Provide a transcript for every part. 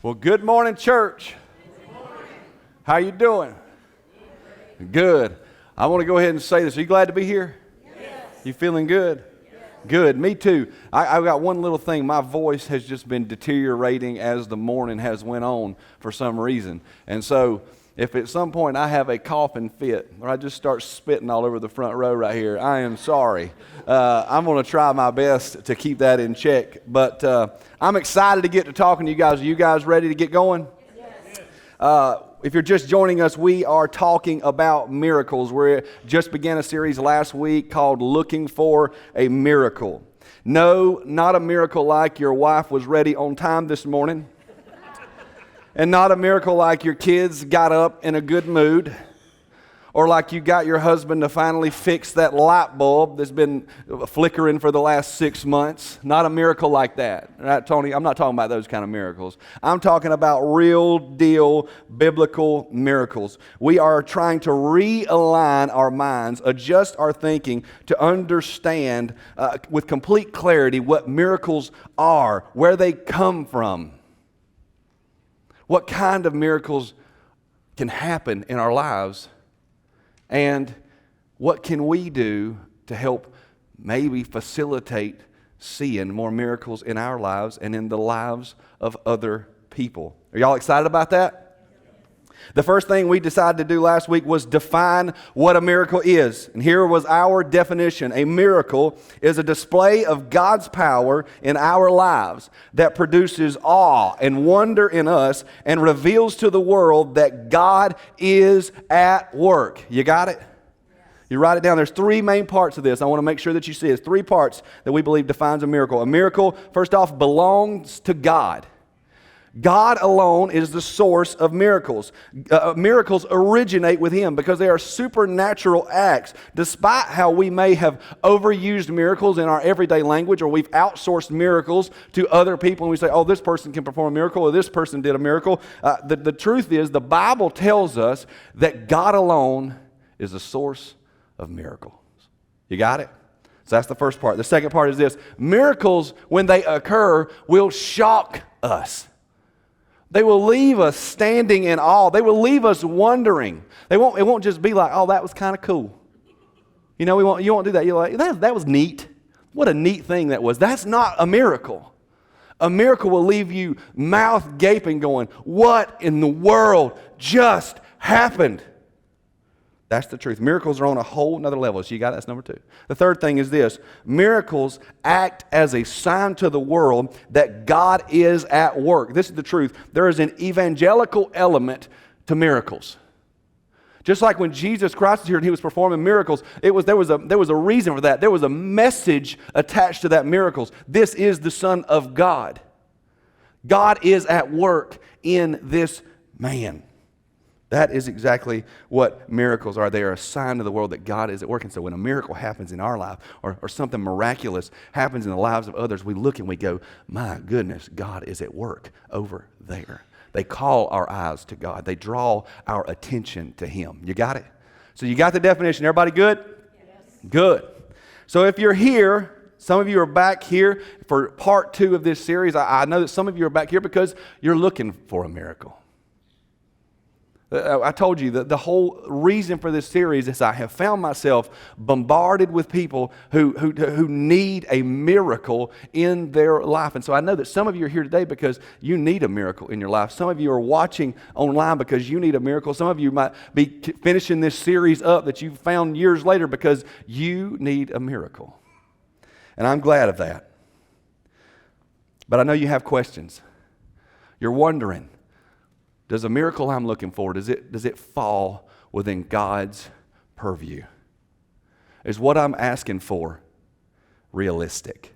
Well, good morning, church. Good morning. How you doing? Good. I want to go ahead and say this. Are you glad to be here? Yes. You feeling good? Yes. Good. Me too. I've got one little thing. My voice has just been deteriorating as the morning has went on for some reason. And so if at some point I have a coughing fit or I just start spitting all over the front row right here, I am sorry. I'm going to try my best to keep that in check. But I'm excited to get to talking to you guys. Are you guys ready to get going? Yes. If you're just joining us, we are talking about miracles. We just began a series last week called Looking for a Miracle. No, not a miracle like your wife was ready on time this morning. And not a miracle like your kids got up in a good mood. Or like you got your husband to finally fix that light bulb that's been flickering for the last 6 months. Not a miracle like that. Right, Tony? I'm not talking about those kind of miracles. I'm talking about real deal biblical miracles. We are trying to realign our minds, adjust our thinking to understand with complete clarity what miracles are, where they come from, what kind of miracles can happen in our lives. And what can we do to help maybe facilitate seeing more miracles in our lives and in the lives of other people? Are y'all excited about that? The first thing we decided to do last week was define what a miracle is. And here was our definition. A miracle is a display of God's power in our lives that produces awe and wonder in us and reveals to the world that God is at work. You got it? You write it down. There's three main parts of this. I want to make sure that you see it. 3 parts that we believe defines a miracle. A miracle, first off, belongs to God. God alone is the source of miracles. Miracles originate with Him because they are supernatural acts. Despite how we may have overused miracles in our everyday language, or we've outsourced miracles to other people and we say, oh, this person can perform a miracle or this person did a miracle. The truth is the Bible tells us that God alone is the source of miracles. You got it? So that's the first part. The second part is this. Miracles, when they occur, will shock us. They will leave us standing in awe. They will leave us wondering. It won't just be like, oh, that was kind of cool. You know, you won't do that. You're like, that was neat. What a neat thing that was. That's not a miracle. A miracle will leave you mouth gaping going, what in the world just happened? That's the truth. Miracles are on a whole nother level. So you got it? That's number 2. The third thing is this. Miracles act as a sign to the world that God is at work. This is the truth. There is an evangelical element to miracles. Just like when Jesus Christ was here and He was performing miracles, there was a reason for that. There was a message attached to that miracles. This is the Son of God. God is at work in this man. That is exactly what miracles are. They are a sign to the world that God is at work. And so when a miracle happens in our life or something miraculous happens in the lives of others, we look and we go, my goodness, God is at work over there. They call our eyes to God. They draw our attention to Him. You got it? So you got the definition. Everybody good? Yes. Good. So if you're here, some of you are back here for part 2 of this series. I know that some of you are back here because you're looking for a miracle. I told you that the whole reason for this series is I have found myself bombarded with people who need a miracle in their life. And so I know that some of you are here today because you need a miracle in your life. Some of you are watching online because you need a miracle. Some of you might be finishing this series up that you found years later because you need a miracle. And I'm glad of that. But I know you have questions. You're wondering, does a miracle I'm looking for, does it fall within God's purview? Is what I'm asking for realistic?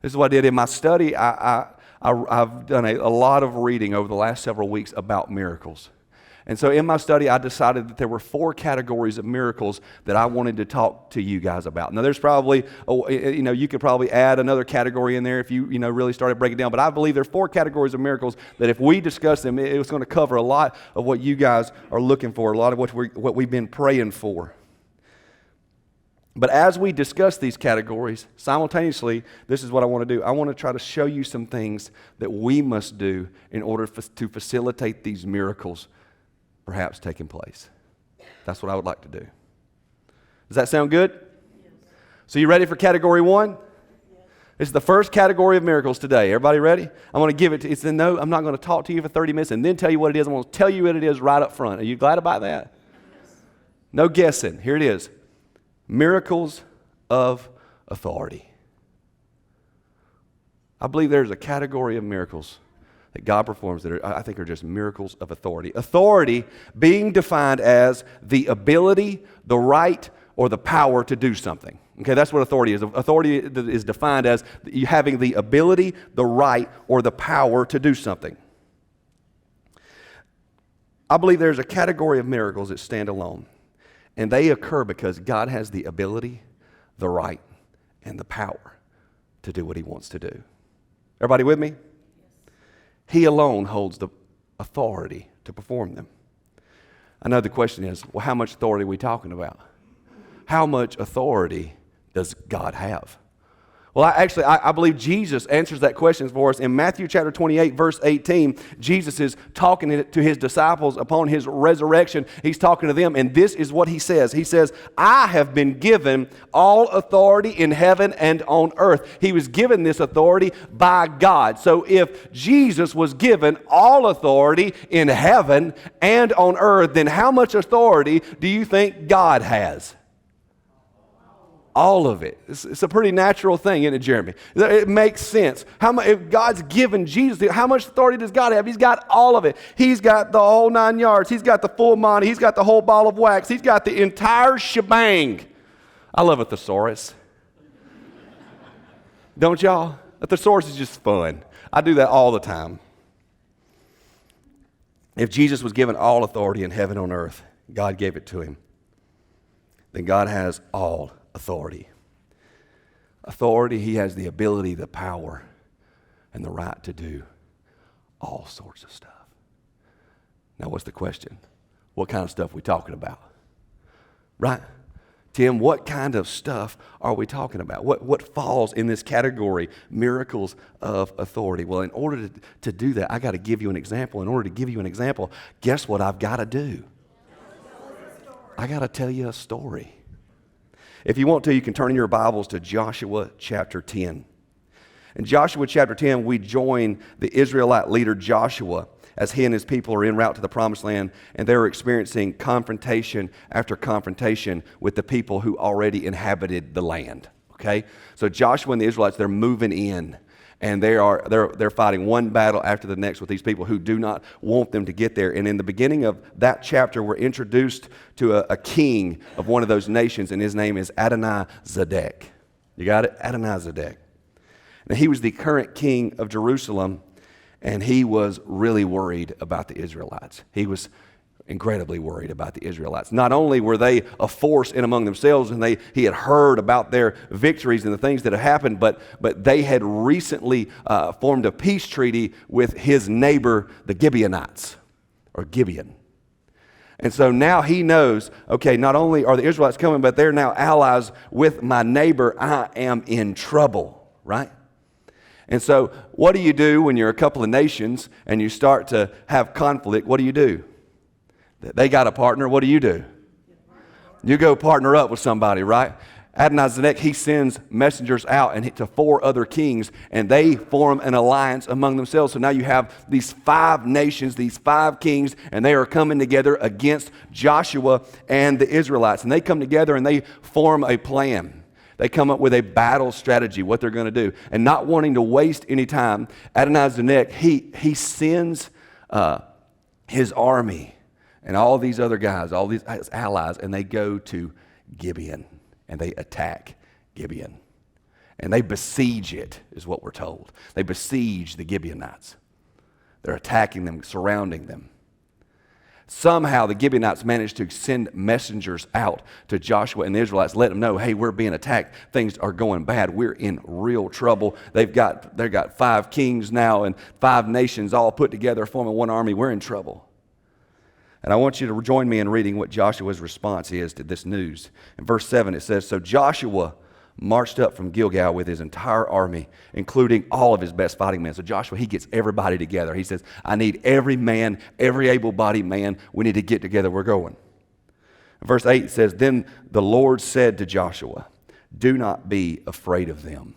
This is what I did in my study. I've done a lot of reading over the last several weeks about miracles. And so in my study, I decided that there were 4 categories of miracles that I wanted to talk to you guys about. Now, there's probably, you could probably add another category in there if you really started breaking down. But I believe there are 4 categories of miracles that if we discuss them, it was going to cover a lot of what you guys are looking for, a lot of what we've been praying for. But as we discuss these categories, simultaneously, this is what I want to do. I want to try to show you some things that we must do in order to facilitate these miracles perhaps taking place. That's what I would like to do. Does that sound good? Yes. So you ready for category 1? Yes. This is the first category of miracles today. Everybody ready? I'm going to give it to you. No, I'm not going to talk to you for 30 minutes and then tell you what it is. I'm going to tell you what it is right up front. Are you glad about that? Yes. No guessing. Here it is. Miracles of authority. I believe there's a category of miracles that God performs that I think are just miracles of authority. Authority being defined as the ability, the right, or the power to do something. Okay, that's what authority is. Authority is defined as you having the ability, the right, or the power to do something. I believe there's a category of miracles that stand alone. And they occur because God has the ability, the right, and the power to do what he wants to do. Everybody with me? Yes. He alone holds the authority to perform them. I know the question is, well, how much authority are we talking about? How much authority does God have? Well, I believe Jesus answers that question for us. In Matthew chapter 28, verse 18, Jesus is talking to his disciples upon his resurrection. He's talking to them, and this is what he says. He says, I have been given all authority in heaven and on earth. He was given this authority by God. So if Jesus was given all authority in heaven and on earth, then how much authority do you think God has? All of it. It's a pretty natural thing, isn't it, Jeremy? It makes sense. If God's given Jesus, how much authority does God have? He's got all of it. He's got the whole 9 yards. He's got the full Monty. He's got the whole ball of wax. He's got the entire shebang. I love a thesaurus. Don't y'all? A thesaurus is just fun. I do that all the time. If Jesus was given all authority in heaven and on earth, God gave it to him, then God has all authority. Authority, he has the ability, the power, and the right to do all sorts of stuff. Now, what's the question? What kind of stuff are we talking about? Right? Tim, what kind of stuff are we talking about? What falls in this category, miracles of authority? Well, in order to do that, I got to give you an example. In order to give you an example, guess what I've got to do? I got to tell you a story. If you want to, you can turn in your Bibles to Joshua chapter 10. In Joshua chapter 10, we join the Israelite leader Joshua as he and his people are en route to the Promised Land, and they're experiencing confrontation after confrontation with the people who already inhabited the land. Okay? So Joshua and the Israelites, they're moving in. And they're fighting one battle after the next with these people who do not want them to get there. And in the beginning of that chapter, we're introduced to a king of one of those nations, and his name is Adonai-Zedek. You got it? Adonai-Zedek. Now, he was the current king of Jerusalem, and he was really worried about the Israelites. He was incredibly worried about the Israelites. Not only were they a force in among themselves, and he had heard about their victories and the things that had happened, but they had recently formed a peace treaty with his neighbor, the Gibeonites, or Gibeon. And so now he knows, okay, not only are the Israelites coming, but they're now allies with my neighbor. I am in trouble, right? And so what do you do when you're a couple of nations and you start to have conflict? What do? They got a partner. What do? You go partner up with somebody, right? Adonai-Zedek, he sends messengers out and to 4 other kings, and they form an alliance among themselves. So now you have these 5 nations, these 5 kings, and they are coming together against Joshua and the Israelites. And they come together and they form a plan. They come up with a battle strategy, what they're going to do. And not wanting to waste any time, Adonai-Zedek, he sends his army and all these other guys, all these allies, and they go to Gibeon, and they attack Gibeon. And they besiege it, is what we're told. They besiege the Gibeonites. They're attacking them, surrounding them. Somehow the Gibeonites managed to send messengers out to Joshua and the Israelites, let them know, hey, we're being attacked. Things are going bad. We're in real trouble. They've got 5 kings now and 5 nations all put together forming one army. We're in trouble. And I want you to join me in reading what Joshua's response is to this news. In verse 7 it says, "So Joshua marched up from Gilgal with his entire army, including all of his best fighting men." So Joshua, he gets everybody together. He says, "I need every man, every able-bodied man. We need to get together. We're going." Verse 8 says, "Then the Lord said to Joshua, 'Do not be afraid of them.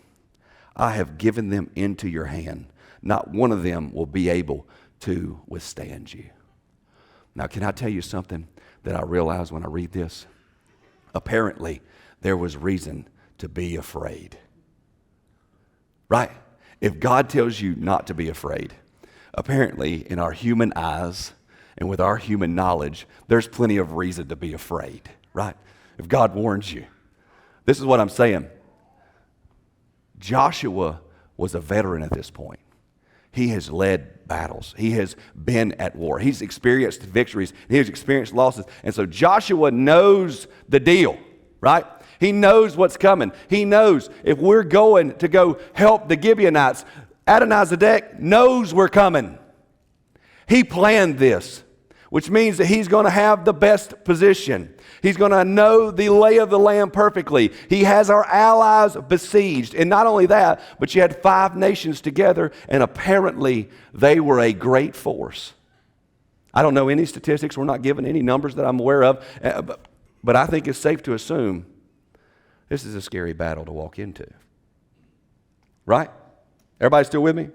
I have given them into your hand. Not one of them will be able to withstand you.'" Now, can I tell you something that I realized when I read this? Apparently, there was reason to be afraid. Right? If God tells you not to be afraid, apparently in our human eyes and with our human knowledge, there's plenty of reason to be afraid. Right? If God warns you. This is what I'm saying. Joshua was a veteran at this point. He has led battles. He has been at war. He's experienced victories. He has experienced losses. And so Joshua knows the deal, right? He knows what's coming. He knows if we're going to go help the Gibeonites, Adonizedek knows we're coming. He planned this, which means that he's going to have the best position. He's going to know the lay of the land perfectly. He has our allies besieged. And not only that, but you had 5 nations together, and apparently they were a great force. I don't know any statistics. We're not given any numbers that I'm aware of. But I think it's safe to assume this is a scary battle to walk into. Right? Everybody still with me?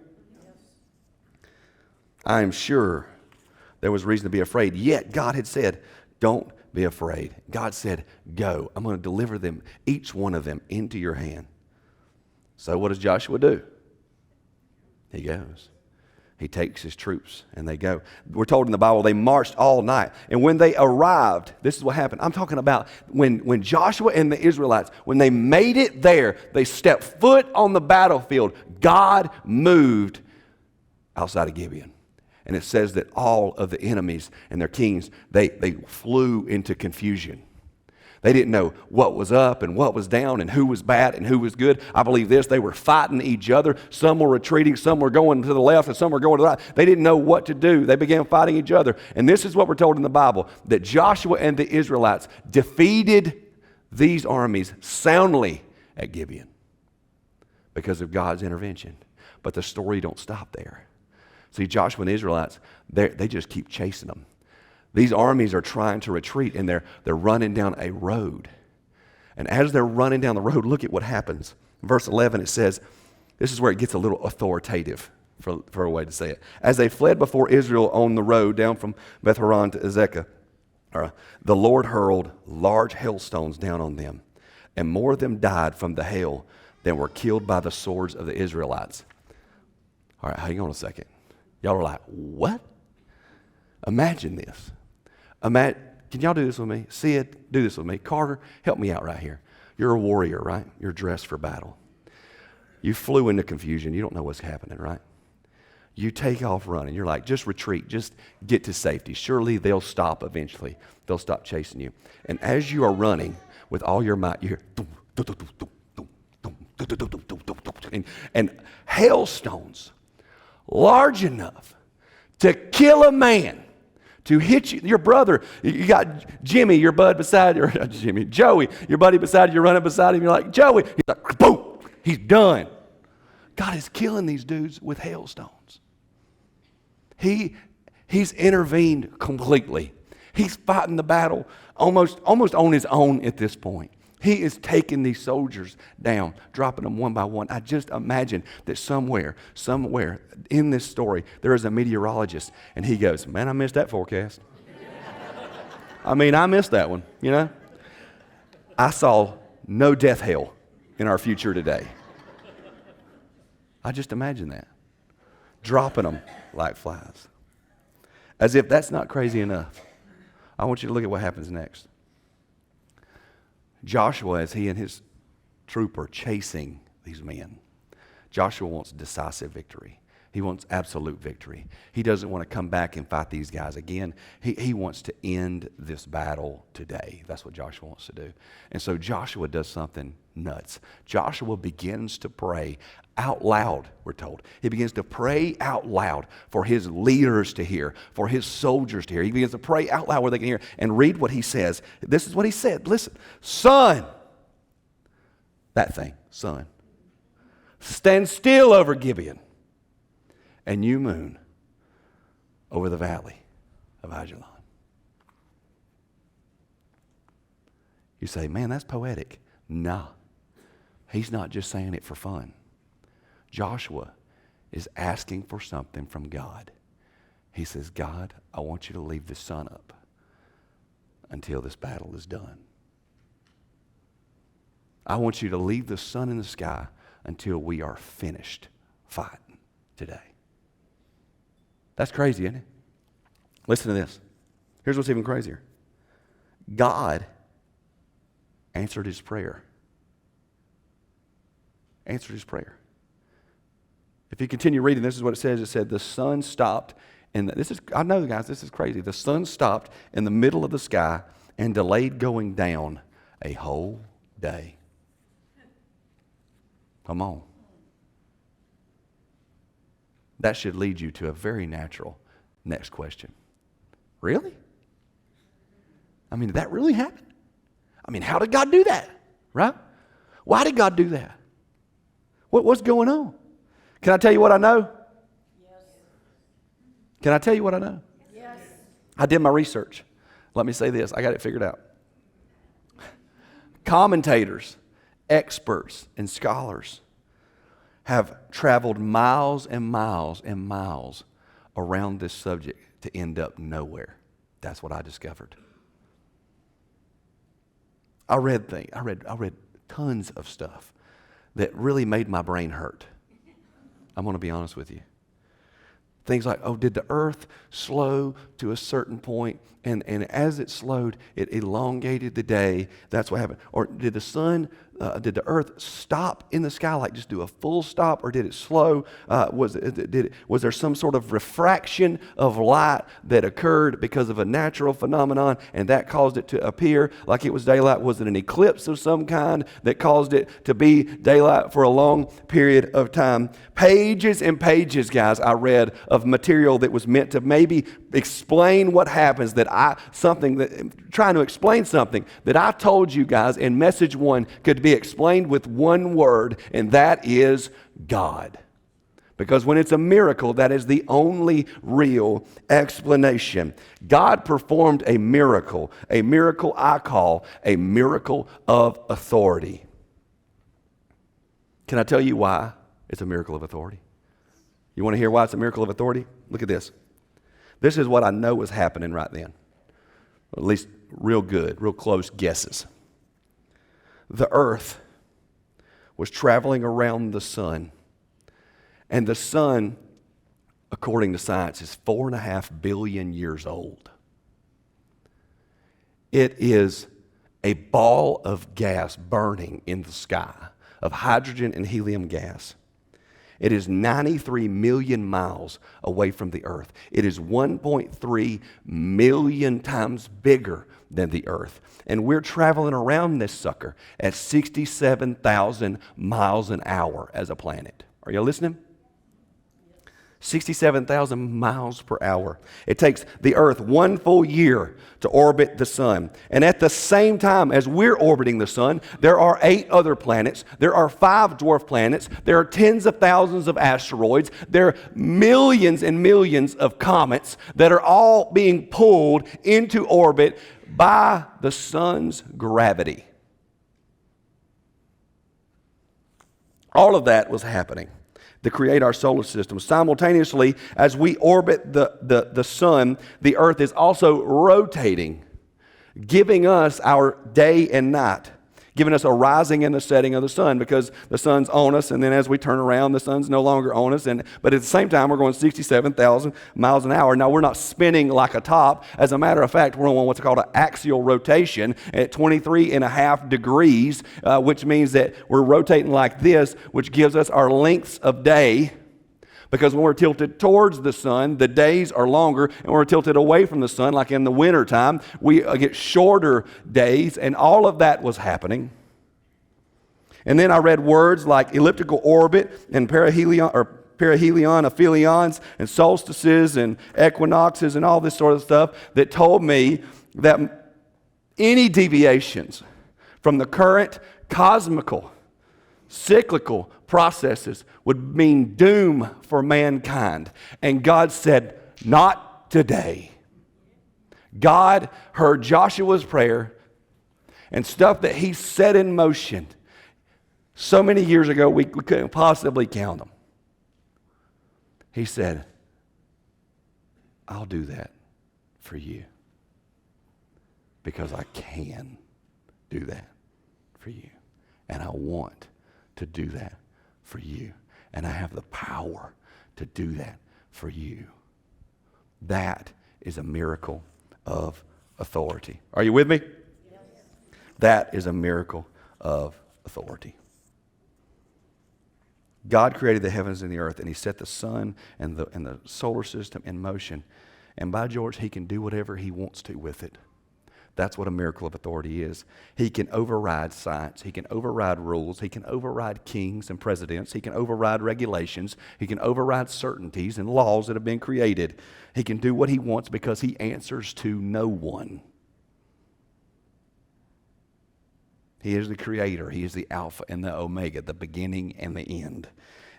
I am sure there was reason to be afraid. Yet God had said, "Don't be afraid." God said, "Go. I'm going to deliver them, each one of them, into your hand." So what does Joshua do? He goes. He takes his troops and they go. We're told in the Bible they marched all night. And when they arrived, this is what happened. I'm talking about when Joshua and the Israelites, when they made it there, they stepped foot on the battlefield. God moved outside of Gibeon. And it says that all of the enemies and their kings, they flew into confusion. They didn't know what was up and what was down and who was bad and who was good. I believe this, they were fighting each other. Some were retreating, some were going to the left, and some were going to the right. They didn't know what to do. They began fighting each other. And this is what we're told in the Bible, that Joshua and the Israelites defeated these armies soundly at Gibeon because of God's intervention. But the story don't stop there. See, Joshua and the Israelites, they just keep chasing them. These armies are trying to retreat, and they're running down a road. And as they're running down the road, look at what happens. In verse 11, it says, this is where it gets a little authoritative, for a way to say it. "As they fled before Israel on the road down from Beth-horon to Azekah, the Lord hurled large hailstones down on them, and more of them died from the hail than were killed by the swords of the Israelites." All right, hang on a second. Y'all are like, what? Imagine this. Can y'all do this with me? Sid, do this with me. Carter, help me out right here. You're a warrior, right? You're dressed for battle. You flew into confusion. You don't know what's happening, right? You take off running. You're like, just retreat. Just get to safety. Surely they'll stop eventually. They'll stop chasing you. And as you are running with all your might, you hear, dum, dum, dum, dum, dum, dum, dum, dum, dum, dum, dum, and hailstones large enough to kill a man, to hit you, your brother. You got Jimmy, your bud beside you, Joey, your buddy beside you, you're running beside him, you're like, Joey, he's like, boom, he's done. God is killing these dudes with hailstones. He's intervened completely. He's fighting the battle almost on his own at this point. He is taking these soldiers down, dropping them one by one. I just imagine that somewhere in this story, there is a meteorologist, and he goes, "Man, I missed that forecast." I missed that one, you know. I saw no death hail in our future today. I just imagine that. Dropping them like flies. As if that's not crazy enough, I want you to look at what happens next. Joshua, as he and his troop are chasing these men, Joshua wants decisive victory. He wants absolute victory. He doesn't want to come back and fight these guys again. He wants to end this battle today. That's what Joshua wants to do. And so Joshua does something nuts. Joshua begins to pray out loud, we're told. He begins to pray out loud for his leaders to hear, for his soldiers to hear. He begins to pray out loud where they can hear and read what he says. This is what he said. Listen, sun, that thing, sun, stand still over Gibeon, and you, moon, over the valley of Ajalon. You say, man, that's poetic. Nah, he's not just saying it for fun. Joshua is asking for something from God. He says, God, I want you to leave the sun up until this battle is done. I want you to leave the sun in the sky until we are finished fighting today. That's crazy, isn't it? Listen to this. Here's what's even crazier. God answered his prayer. Answered his prayer. If you continue reading, this is what it says. It said, the sun stopped, and I know, guys, this is crazy. The sun stopped in the middle of the sky and delayed going down a whole day. Come on. That should lead you to a very natural next question. Really? I mean, did that really happen? I mean, how did God do that? Right? Why did God do that? What's going on? Can I tell you what I know? Yes. Can I tell you what I know? Yes. I did my research. Let me say this. I got it figured out. Commentators, experts, and scholars have traveled miles and miles and miles around this subject to end up nowhere. That's what I discovered. I read tons of stuff that really made my brain hurt. I'm going to be honest with you. Things like, did the earth slow to a certain point, and as it slowed, it elongated the day? That's what happened. Or did the earth stop in the sky, like just do a full stop, or did it slow? Was there some sort of refraction of light that occurred because of a natural phenomenon, and that caused it to appear like it was daylight? Was it an eclipse of some kind that caused it to be daylight for a long period of time? Pages and pages, guys, I read of material that was meant to maybe explain what happens, trying to explain something that I told you guys in message 1 could be explained with one word, and that is God. Because when it's a miracle, that is the only real explanation. God performed a miracle I call a miracle of authority. Can I tell you why it's a miracle of authority? You want to hear why it's a miracle of authority? Look at this. This is what I know was happening right then. At least real good, real close guesses. The earth was traveling around the sun, and the sun, according to science, is 4.5 billion years old. It is a ball of gas burning in the sky, of hydrogen and helium gas. It is 93 million miles away from the earth. It is 1.3 million times bigger than the earth. And we're traveling around this sucker at 67,000 miles an hour as a planet. Are you listening? 67,000 miles per hour. It takes the earth 1 full year to orbit the sun. And at the same time as we're orbiting the sun, there are 8 other planets. There are 5 dwarf planets. There are tens of thousands of asteroids. There are millions and millions of comets that are all being pulled into orbit by the sun's gravity. All of that was happening to create our solar system. Simultaneously, as we orbit the sun, the earth is also rotating, giving us our day and night, giving us a rising and a setting of the sun, because the sun's on us, and then as we turn around, the sun's no longer on us. But at the same time, we're going 67,000 miles an hour. Now, we're not spinning like a top. As a matter of fact, we're on what's called an axial rotation at 23.5 degrees, which means that we're rotating like this, which gives us our lengths of day. Because when we're tilted towards the sun, the days are longer, and when we're tilted away from the sun, like in the wintertime, we get shorter days, and all of that was happening. And then I read words like elliptical orbit and perihelion, aphelions, and solstices and equinoxes and all this sort of stuff that told me that any deviations from the current cosmical, cyclical processes would mean doom for mankind. And God said, not today. God heard Joshua's prayer and stuff that he set in motion so many years ago we couldn't possibly count them. He said, I'll do that for you because I can do that for you. And I want to do that for you. And I have the power to do that for you. That is a miracle of authority. Are you with me? Yes. That is a miracle of authority. God created the heavens and the earth, and he set the sun and the solar system in motion. And by George, he can do whatever he wants to with it. That's what a miracle of authority is. He can override science. He can override rules. He can override kings and presidents. He can override regulations. He can override certainties and laws that have been created. He can do what he wants because he answers to no one. He is the creator. He is the Alpha and the Omega, the beginning and the end.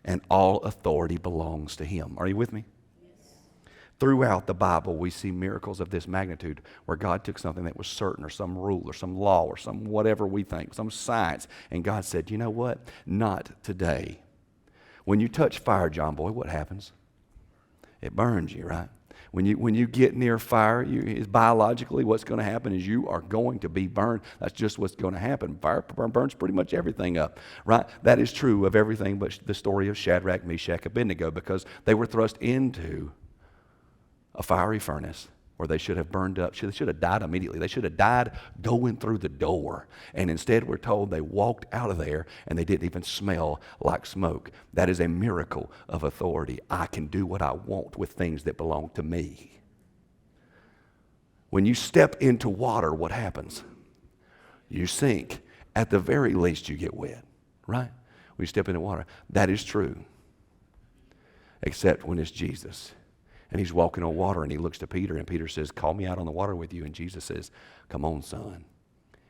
And all authority belongs to him. Are you with me? Yes. Throughout the Bible, we see miracles of this magnitude where God took something that was certain or some rule or some law or some whatever we think, some science, and God said, you know what? Not today. When you touch fire, John Boy, what happens? It burns you, right? When you get near fire, biologically what's going to happen is you are going to be burned. That's just what's going to happen. Fire burns pretty much everything up, right? That is true of everything but the story of Shadrach, Meshach, Abednego, because they were thrust into a fiery furnace where they should have burned up. They should have died immediately. They should have died going through the door. And instead we're told they walked out of there and they didn't even smell like smoke. That is a miracle of authority. I can do what I want with things that belong to me. When you step into water, what happens? You sink. At the very least, you get wet, right? When you step into water. That is true. Except when it's Jesus. And he's walking on water and he looks to Peter and Peter says, call me out on the water with you. And Jesus says, come on, son.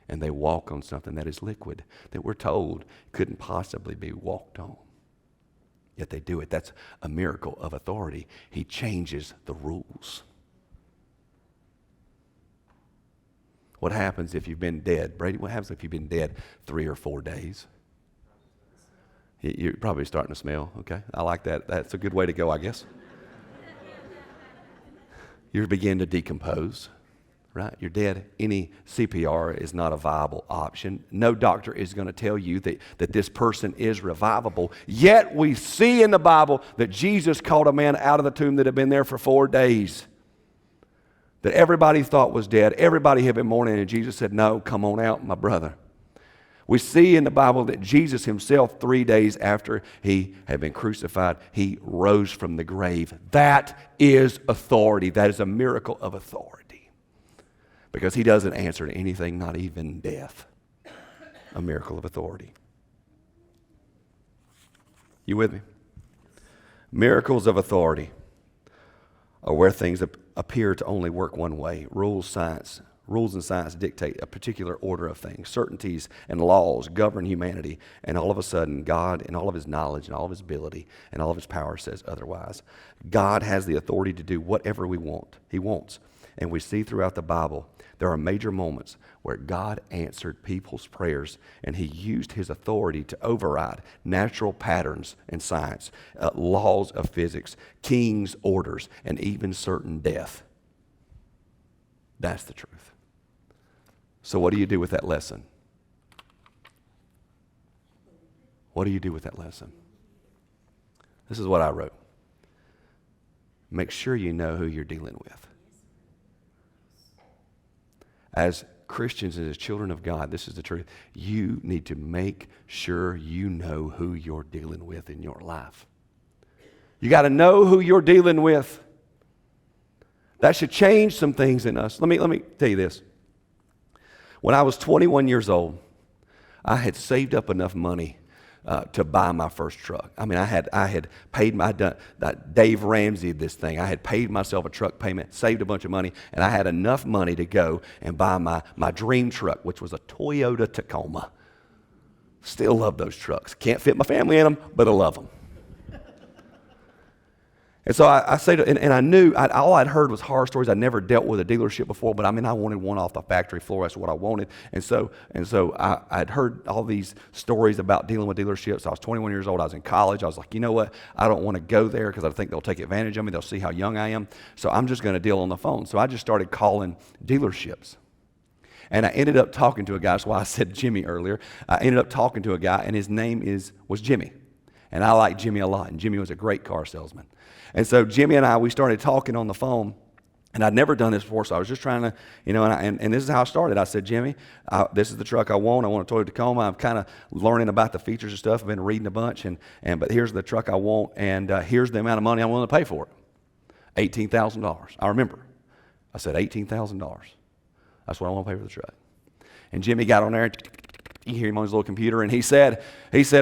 And they walk on something that is liquid that we're told couldn't possibly be walked on. Yet they do it. That's a miracle of authority. He changes the rules. What happens if you've been dead? Brady, what happens if you've been dead 3 or 4 days? You're probably starting to smell, okay? I like that. That's a good way to go, I guess. You begin to decompose, right? You're dead. Any CPR is not a viable option. No doctor is going to tell you that this person is revivable. Yet we see in the Bible that Jesus called a man out of the tomb that had been there for 4 days, that everybody thought was dead. Everybody had been mourning, and Jesus said, no, come on out, my brother. We see in the Bible that Jesus himself, 3 days after he had been crucified, he rose from the grave. That is authority. That is a miracle of authority. Because he doesn't answer to anything, not even death. A miracle of authority. You with me? Miracles of authority are where things appear to only work one way. Rules and science dictate a particular order of things. Certainties and laws govern humanity, and all of a sudden, God, in all of his knowledge and all of his ability and all of his power, says otherwise. God has the authority to do whatever he wants. And we see throughout the Bible, there are major moments where God answered people's prayers, and he used his authority to override natural patterns in science, laws of physics, kings' orders, and even certain death. That's the truth. So what do you do with that lesson? What do you do with that lesson? This is what I wrote. Make sure you know who you're dealing with. As Christians and as children of God, this is the truth. You need to make sure you know who you're dealing with in your life. You got to know who you're dealing with. That should change some things in us. Let me tell you this. When I was 21 years old, I had saved up enough money to buy my first truck. I mean, I had paid Dave Ramsey this thing. I had paid myself a truck payment, saved a bunch of money, and I had enough money to go and buy my dream truck, which was a Toyota Tacoma. Still love those trucks. Can't fit my family in them, but I love them. And so I say, and I knew, all I'd heard was horror stories. I'd never dealt with a dealership before, but I mean, I wanted one off the factory floor. That's what I wanted. And so I'd heard all these stories about dealing with dealerships. I was 21 years old. I was in college. I was like, you know what? I don't want to go there because I think they'll take advantage of me. They'll see how young I am. So I'm just going to deal on the phone. So I just started calling dealerships. And I ended up talking to a guy. That's why I said Jimmy earlier. I ended up talking to a guy, and his name was Jimmy. And I like Jimmy a lot. And Jimmy was a great car salesman. And so Jimmy and we started talking on the phone, and I'd never done this before, so I was just trying to, and this is how I started. I said, Jimmy, this is the truck I want. I want a Toyota Tacoma. I'm kind of learning about the features and stuff. I've been reading a bunch, but here's the truck I want, and here's the amount of money I'm willing to pay for it. $18,000. I remember. I said, $18,000. That's what I want to pay for the truck. And Jimmy got on there, you hear him on his little computer, and he said,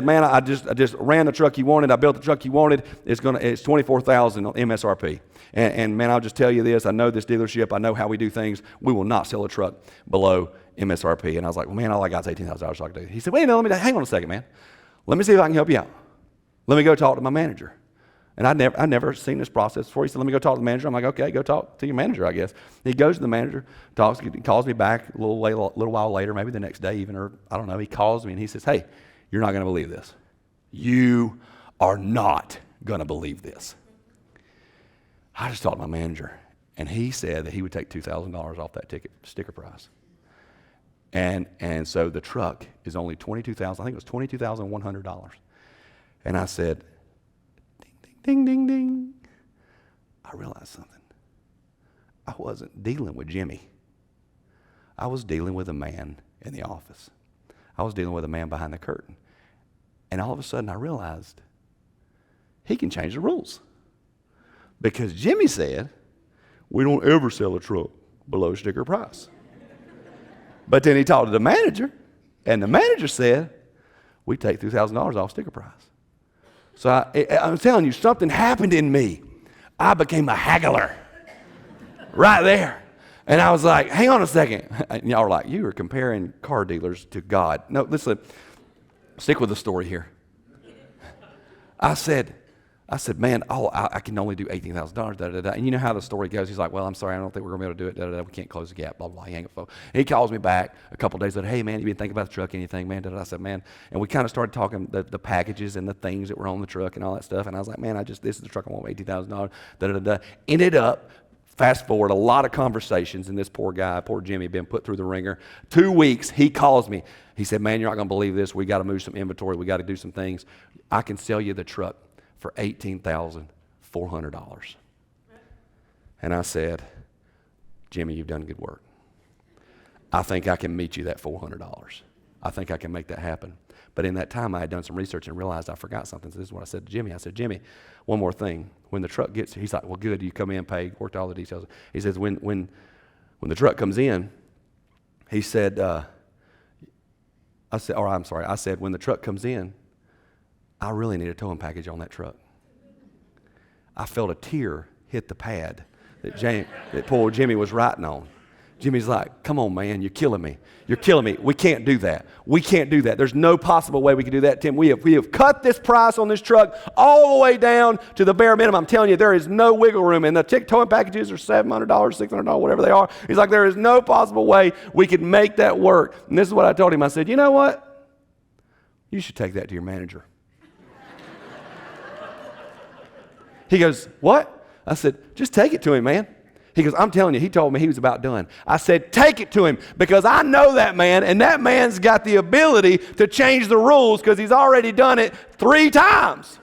man, I just ran the truck you wanted. I built the truck you wanted. It's $24,000 on MSRP. And man, I'll just tell you this. I know this dealership. I know how we do things. We will not sell a truck below MSRP. And I was like, well, man, all I got is $18,000 so I can do. He said, wait, no, hang on a second, man. Let me see if I can help you out. Let me go talk to my manager. And I'd never seen this process before. He said, let me go talk to the manager. I'm like, okay, go talk to your manager, I guess. He goes to the manager, calls me back a little while later, maybe the next day even, or I don't know. He calls me and he says, hey, you're not going to believe this. You are not going to believe this. I just talked to my manager, and he said that he would take $2,000 off that sticker price. And so the truck is only $22,000. I think it was $22,100. And I said, ding, ding, ding. I realized something. I wasn't dealing with Jimmy. I was dealing with a man in the office. I was dealing with a man behind the curtain. And all of a sudden I realized he can change the rules. Because Jimmy said, we don't ever sell a truck below sticker price. But then he talked to the manager, and the manager said, we take $2,000 off sticker price. So I'm telling you, something happened in me. I became a haggler right there. And I was like, hang on a second. And y'all are like, you are comparing car dealers to God. No, listen, stick with the story here. I said, man, I can only do $18,000, And you know how the story goes. He's like, well, I'm sorry, I don't think we're going to be able to do it, We can't close the gap, blah, blah, blah. He hung up the phone. He calls me back a couple of days later. Hey, man, you been thinking about the truck, anything, man? I said, man. And we kind of started talking the packages and the things that were on the truck and all that stuff. And I was like, man, this is the truck I want, $18,000, Ended up, fast forward, a lot of conversations, and this poor Jimmy, been put through the ringer. 2 weeks, he calls me. He said, man, you're not going to believe this. We got to move some inventory. We got to do some things. I can sell you the truck for $18,400. And I said, Jimmy, you've done good work. I think I can meet you that $400. I think I can make that happen. But in that time, I had done some research and realized I forgot something. So this is what I said to Jimmy. I said, Jimmy, one more thing. When the truck gets here, he's like, well, good. You come in, pay, worked all the details. He says, when the truck comes in, he said, I said, when the truck comes in, I really need a towing package on that truck. I felt a tear hit the pad that poor Jimmy was writing on. Jimmy's like, come on, man, you're killing me. You're killing me. We can't do that. We can't do that. There's no possible way we can do that, Tim. We have cut this price on this truck all the way down to the bare minimum. I'm telling you, there is no wiggle room. And the towing packages are $700, $600, whatever they are. He's like, there is no possible way we could make that work. And this is what I told him. I said, you know what? You should take that to your manager. He goes, what? I said, just take it to him, man. He goes, I'm telling you, he told me he was about done. I said, take it to him because I know that man, and that man's got the ability to change the rules because he's already done it 3 times.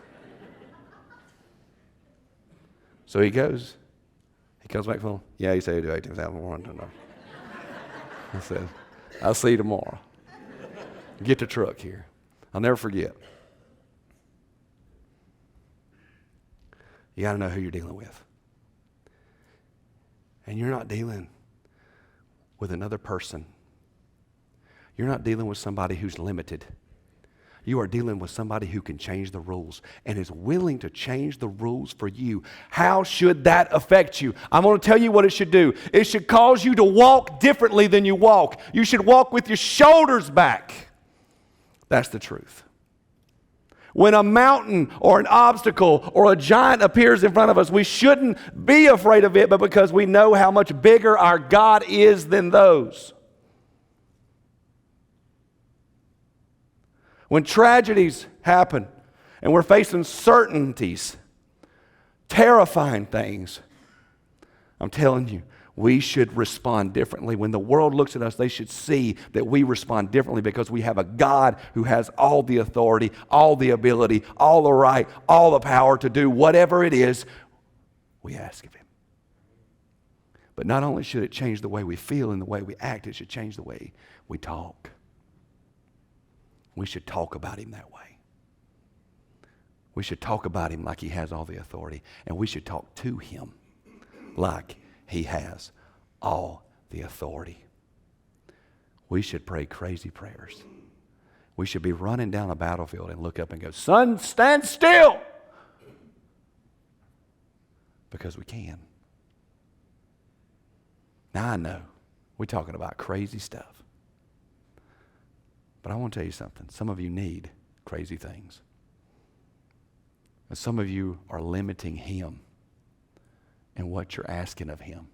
So he comes back home. Yeah, he said he'd do $18,100. I said, I'll see you tomorrow. Get the truck here. I'll never forget. You got to know who you're dealing with. And you're not dealing with another person. You're not dealing with somebody who's limited. You are dealing with somebody who can change the rules and is willing to change the rules for you. How should that affect you? I'm going to tell you what it should do. It should cause you to walk differently than you walk. You should walk with your shoulders back. That's the truth. When a mountain or an obstacle or a giant appears in front of us, we shouldn't be afraid of it, but because we know how much bigger our God is than those. When tragedies happen and we're facing certainties, terrifying things, I'm telling you, we should respond differently. When the world looks at us, they should see that we respond differently because we have a God who has all the authority, all the ability, all the right, all the power to do whatever it is we ask of Him. But not only should it change the way we feel and the way we act, it should change the way we talk. We should talk about Him that way. We should talk about Him like He has all the authority, and we should talk to Him like He has all the authority. We should pray crazy prayers. We should be running down a battlefield and look up and go, "Sun, stand still!" Because we can. Now I know we're talking about crazy stuff. But I want to tell you something. Some of you need crazy things. And some of you are limiting Him and what you're asking of Him.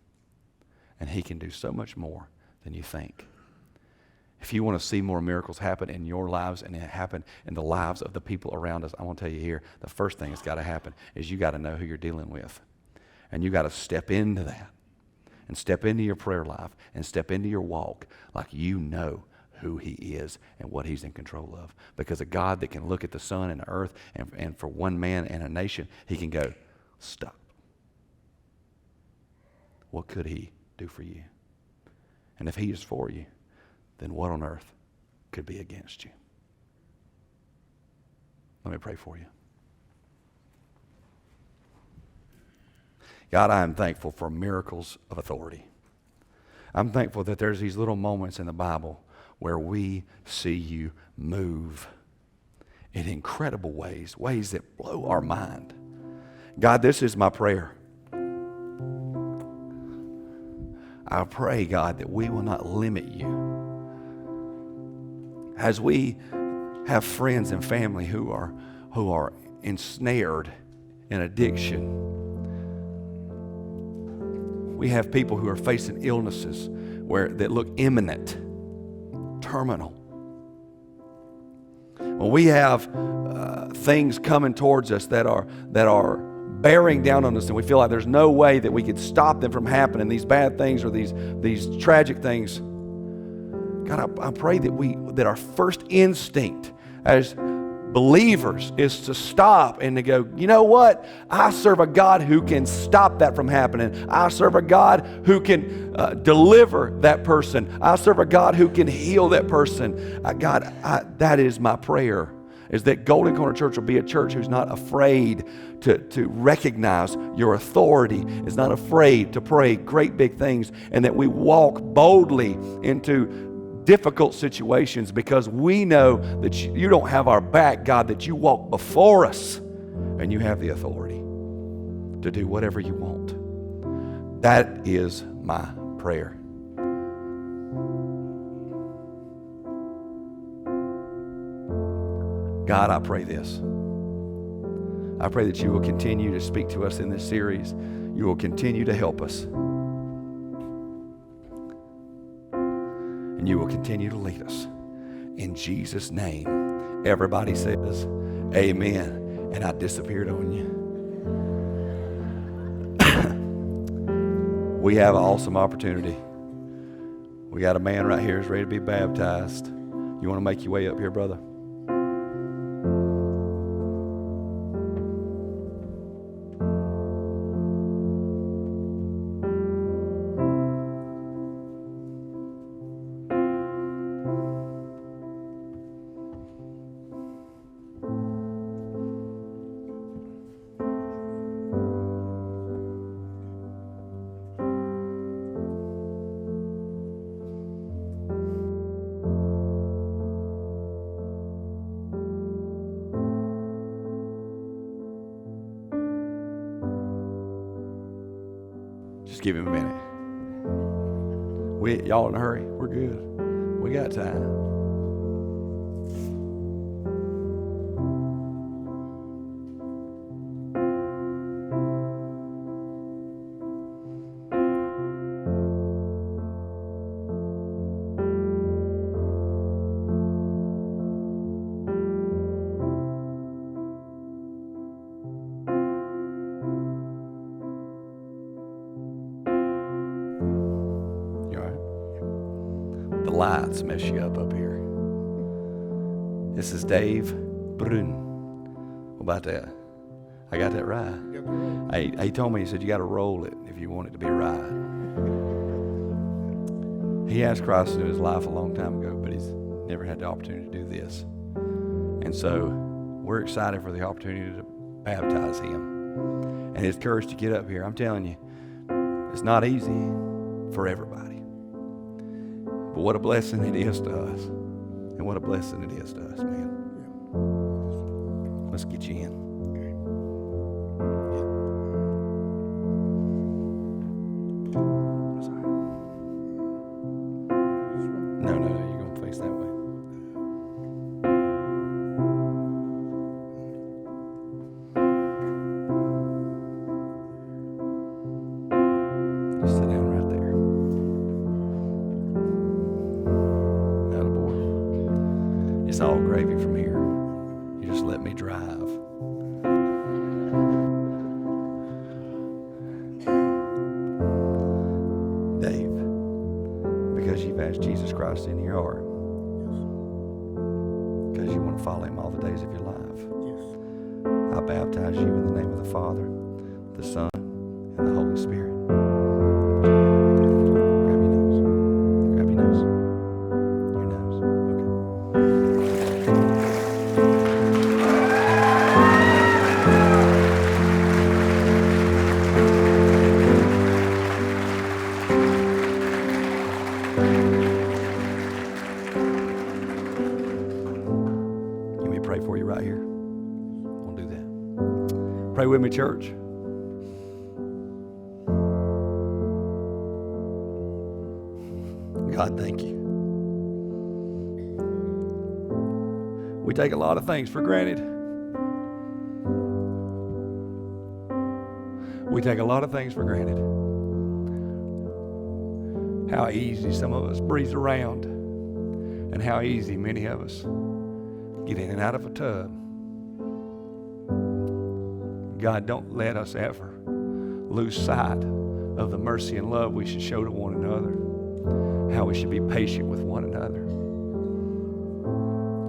And He can do so much more than you think. If you want to see more miracles happen in your lives and happen in the lives of the people around us, I want to tell you here, the first thing that's got to happen is you got to know who you're dealing with. And you got to step into that. And step into your prayer life. And step into your walk like you know who He is and what He's in control of. Because a God that can look at the sun and the earth and for one man and a nation, He can go, "Stop. What could He do for you?" And if He is for you, then what on earth could be against you? Let me pray for you. God, I am thankful for miracles of authority. I'm thankful that there's these little moments in the Bible where we see You move in incredible ways, ways that blow our mind. God, this is my prayer. I pray, God, that we will not limit You. As we have friends and family who are ensnared in addiction, we have people who are facing illnesses that look imminent, terminal. When we have things coming towards us that are bearing down on us, and we feel like there's no way that we could stop them from happening, these bad things or these tragic things, God, I pray that our first instinct as believers is to stop and to go, "You know what? I serve a God who can stop that from happening. I serve a God who can deliver that person. I serve a God who can heal that person." God, that is my prayer, is that Golden Corner Church will be a church who's not afraid to recognize Your authority, is not afraid to pray great big things, and that we walk boldly into difficult situations because we know that You don't have our back, God, that You walk before us and You have the authority to do whatever You want. That is my prayer. God, I pray this. I pray that You will continue to speak to us in this series. You will continue to help us. And You will continue to lead us. In Jesus' name, everybody says, amen. And I disappeared on you. We have an awesome opportunity. We got a man right here who's ready to be baptized. You want to make your way up here, brother? Just give him a minute. Y'all in a hurry? We're good. We got time. Lights mess you up here. This is Dave Brun. What about that? I got that right. He told me, he said, you got to roll it if you want it to be right. He asked Christ into his life a long time ago, but he's never had the opportunity to do this. And so we're excited for the opportunity to baptize him. And his courage to get up here. I'm telling you, it's not easy for everybody. But what a blessing it is to us. And what a blessing it is to us, man. Let's get you in. No, you're going to face that way. Just sit down right there. It's all gravy from here. You just let me drive. Dave, because you've asked Jesus Christ into your heart, because you want to follow him all the days of your life, I baptize you in the name of the Father, the Son, and the Holy Spirit. Grab your nose. Grab your nose. Your nose. Let me pray for you right here. We'll do that. Pray with me, church. God, thank you. We take a lot of things for granted. We take a lot of things for granted. How easy some of us breeze around, and how easy many of us get in and out of a tub. God, don't let us ever lose sight of the mercy and love we should show to one another, how we should be patient with one another.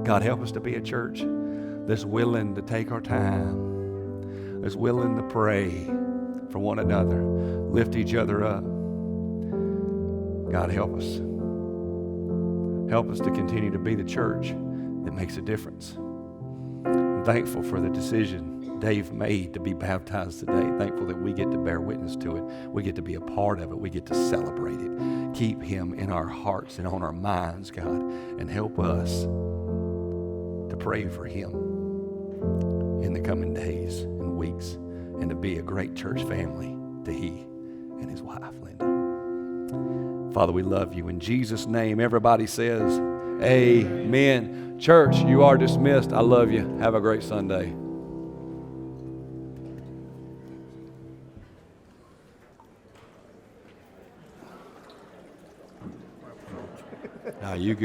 God, help us to be a church that's willing to take our time, that's willing to pray for one another, lift each other up. God, help us. Help us to continue to be the church that makes a difference. I'm thankful for the decision Dave made to be baptized today. Thankful that we get to bear witness to it. We get to be a part of it. We get to celebrate it. Keep him in our hearts and on our minds, God, and help us to pray for him in the coming days and weeks, and to be a great church family to he and his wife, Linda. Father, we love you. In Jesus' name, everybody says, amen. Church, you are dismissed. I love you. Have a great Sunday. You good?